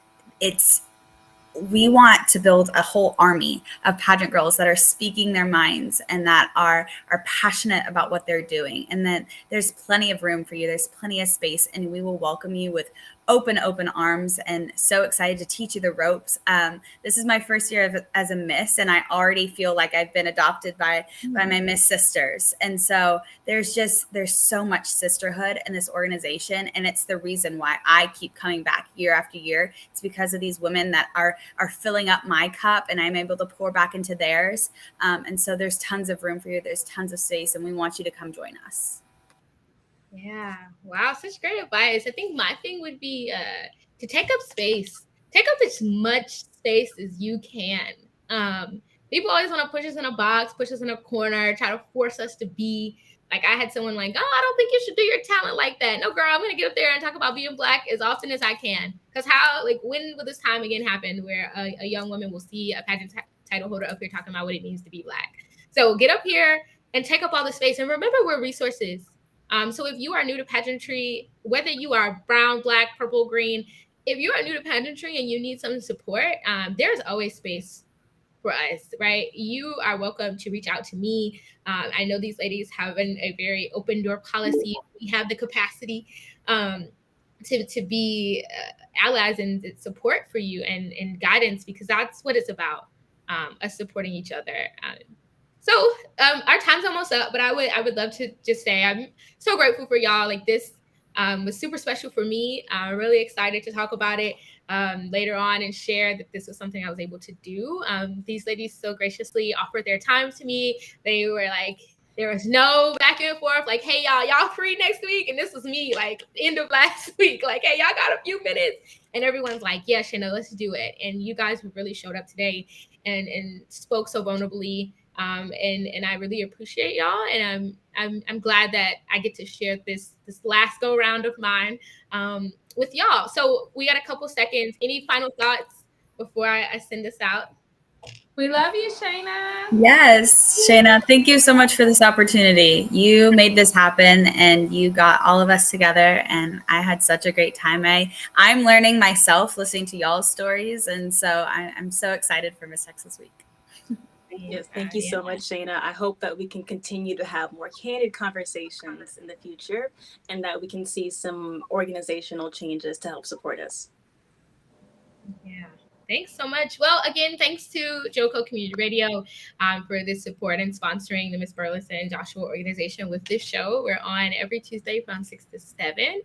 we want to build a whole army of pageant girls that are speaking their minds and that are passionate about what they're doing, and that there's plenty of room for you, there's plenty of space, and we will welcome you with open arms and so excited to teach you the ropes. This is my first year as a Miss, and I already feel like I've been adopted by my Miss sisters. And so there's so much sisterhood in this organization, and it's the reason why I keep coming back year after year. It's because of these women that are filling up my cup, and I'm able to pour back into theirs. And so there's tons of room for you. There's tons of space, and we want you to come join us. Yeah. Wow. Such great advice. I think my thing would be to take up space. Take up as much space as you can. People always want to push us in a box, push us in a corner, try to force us to be like, I had someone like, oh, I don't think you should do your talent like that. No, girl, I'm going to get up there and talk about being Black as often as I can. Because when will this time again happen where a young woman will see a pageant title holder up here talking about what it means to be Black? So get up here and take up all the space. And remember, we're resources. So if you are new to pageantry, whether you are brown, Black, purple, green, if you are new to pageantry and you need some support, there's always space for us, right? You are welcome to reach out to me. I know these ladies have a very open door policy. We have the capacity to be allies and support for you and guidance, because that's what it's about, us supporting each other. So our time's almost up, but I would love to just say I'm so grateful for y'all. Like, this was super special for me. I'm really excited to talk about it later on and share that this was something I was able to do. These ladies so graciously offered their time to me. They were like, there was no back and forth, like, hey, y'all free next week? And this was me, like, end of last week, like, hey, y'all got a few minutes? And everyone's like, yeah, Shana, let's do it. And you guys really showed up today and spoke so vulnerably. And I really appreciate y'all, and I'm glad that I get to share this last go round of mine with y'all. So we got a couple seconds. Any final thoughts before I send this out? We love you, Shana. Yes, Shana, thank you so much for this opportunity. You made this happen, and you got all of us together, and I had such a great time. I'm learning myself listening to y'all's stories, and so I'm so excited for Miss Texas Week. Yes, thank you so much, Shana. I hope that we can continue to have more candid conversations in the future, and that we can see some organizational changes to help support us. Yeah. Thanks so much. Well, again, thanks to JoCo Community Radio for this support and sponsoring the Miss Burleson Joshua organization with this show. We're on every Tuesday from 6 to 7.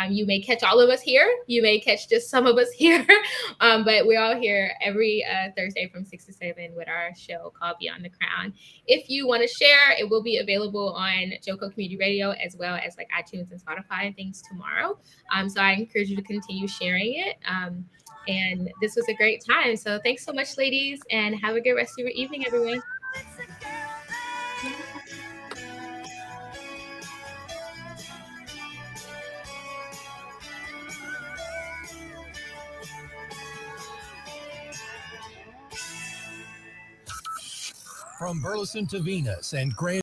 You may catch all of us here. You may catch just some of us here. But we're all here every Thursday from 6 to 7 with our show called Beyond the Crown. If you want to share, it will be available on JoCo Community Radio as well as like iTunes and Spotify and things tomorrow. So I encourage you to continue sharing it. And this was a great time. So thanks so much, ladies, and have a good rest of your evening, everyone. From Burleson to Venus and Grand